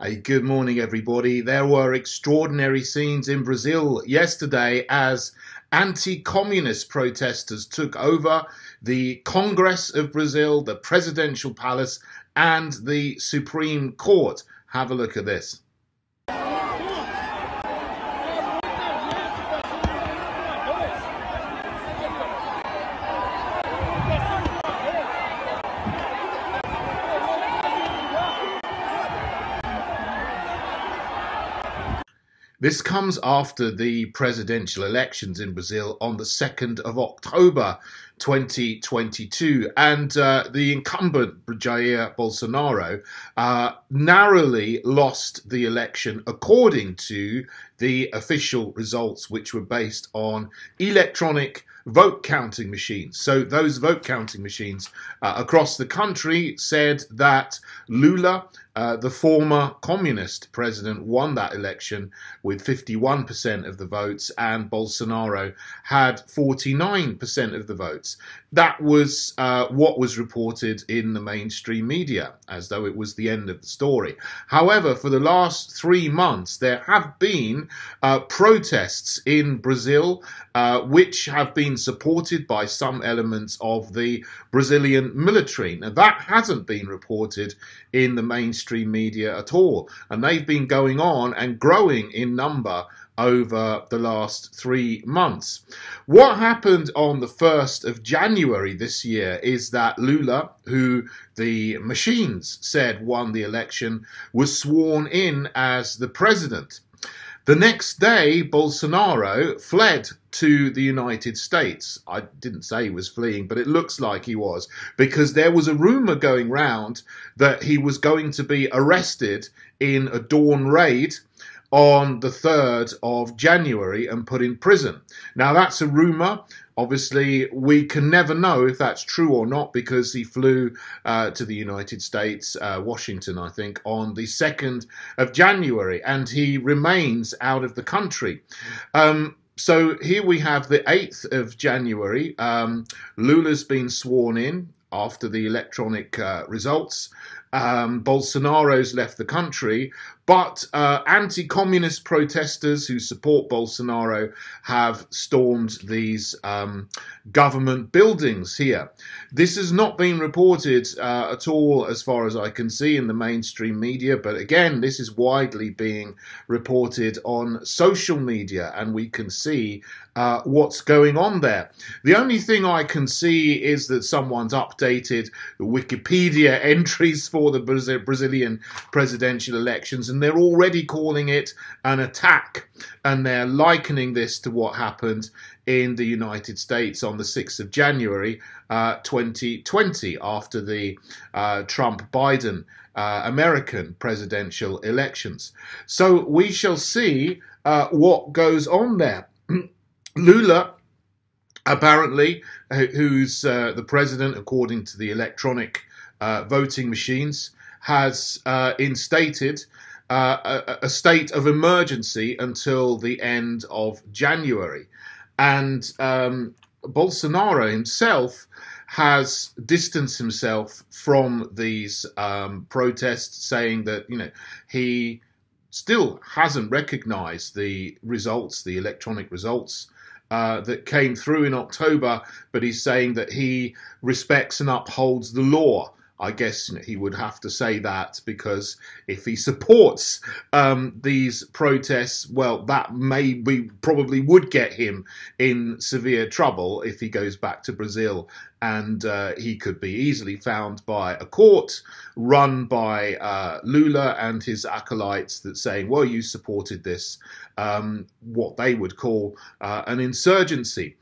Good morning, everybody. There were extraordinary scenes in Brazil yesterday as anti-communist protesters took over the Congress of Brazil, the presidential palace, and the Supreme Court. Have a look at this. This comes after the presidential elections in Brazil on the 2nd of October 2022, and the incumbent Jair Bolsonaro narrowly lost the election according to the official results, which were based on electronic vote counting machines. So those vote counting machines across the country said that Lula, the former communist president, won that election with 51% of the votes, and Bolsonaro had 49% of the votes. That was what was reported in the mainstream media, as though it was the end of the story. However, for the last 3 months, there have been protests in Brazil, which have been supported by some elements of the Brazilian military. Now, that hasn't been reported in the mainstream media at all, and they've been going on and growing in number over the last 3 months. What happened on the 1st of January this year is that Lula, who the machines said won the election, was sworn in as the president. The next day, Bolsonaro fled to the United States. I didn't say he was fleeing, but it looks like he was, because there was a rumor going round that he was going to be arrested in a dawn raid on the 3rd of January and put in prison. Now, that's a rumor. Obviously, we can never know if that's true or not, because he flew to the United States, Washington, I think, on the 2nd of January, and he remains out of the country. So here we have the 8th of January. Lula's been sworn in after the electronic results. Bolsonaro's left the country, but anti-communist protesters who support Bolsonaro have stormed these government buildings here. This has not been reported at all, as far as I can see, in the mainstream media, but again, this is widely being reported on social media, and we can see what's going on there. The only thing I can see is that someone's updated the Wikipedia entries for the Brazilian presidential elections, and they're already calling it an attack, and they're likening this to what happened in the United States on the 6th of January 2020 after the Trump-Biden American presidential elections. So we shall see what goes on there. Lula, apparently, who's the president according to the electronic voting machines, has instated a state of emergency until the end of January. And Bolsonaro himself has distanced himself from these protests, saying that, you know, he still hasn't recognized the results, the electronic results that came through in October, but he's saying that he respects and upholds the law. I guess, you know, he would have to say that, because if he supports these protests, well, that probably would get him in severe trouble if he goes back to Brazil, and he could be easily found by a court run by Lula and his acolytes that saying, well, you supported this, what they would call an insurgency.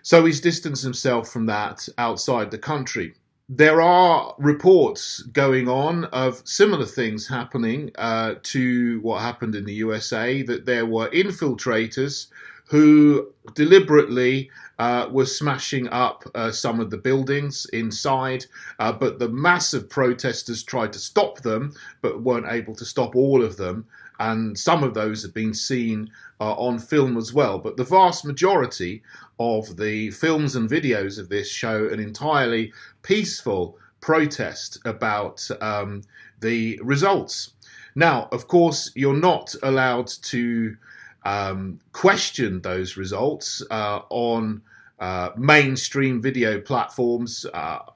So he's distanced himself from that outside the country. There are reports going on of similar things happening to what happened in the USA, that there were infiltrators who deliberately were smashing up some of the buildings inside, but the massive protesters tried to stop them, but weren't able to stop all of them. And some of those have been seen on film as well. But the vast majority of the films and videos of this show an entirely peaceful protest about the results. Now, of course, you're not allowed to question those results on mainstream video platforms.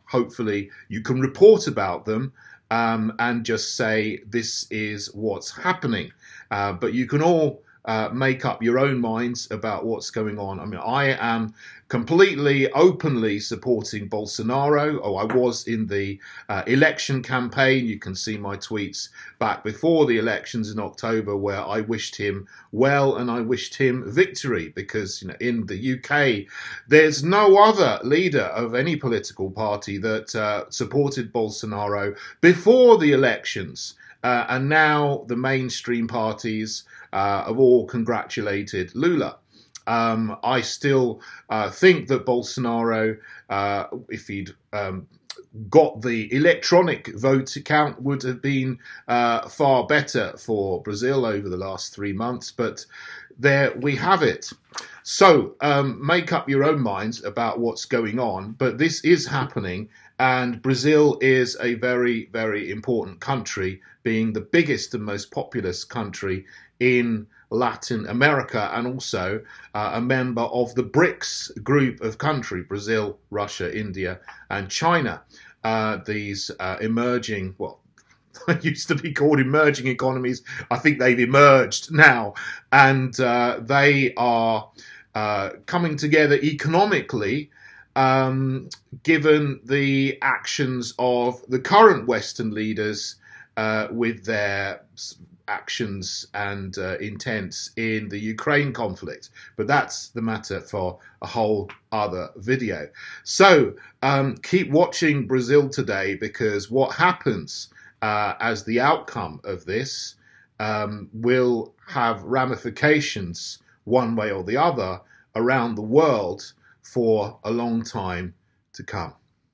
Hopefully, you can report about them and just say this is what's happening. But you can all make up your own minds about what's going on. I mean, I am completely openly supporting Bolsonaro. Oh, I was in the election campaign. You can see my tweets back before the elections in October where I wished him well and I wished him victory, because in the UK there's no other leader of any political party that supported Bolsonaro before the elections. And now the mainstream parties have all congratulated Lula. I still think that Bolsonaro, if he'd got the electronic vote count, would have been far better for Brazil over the last 3 months. But there we have it. So make up your own minds about what's going on. But this is happening. And Brazil is a very, very important country, being the biggest and most populous country in Latin America, and also a member of the BRICS group of countries: Brazil, Russia, India, and China. These emerging, well, they used to be called emerging economies. I think they've emerged now, and they are coming together economically, given the actions of the current Western leaders with their actions and intents in the Ukraine conflict. But that's the matter for a whole other video. So keep watching Brazil Today, because what happens as the outcome of this will have ramifications one way or the other around the world for a long time to come.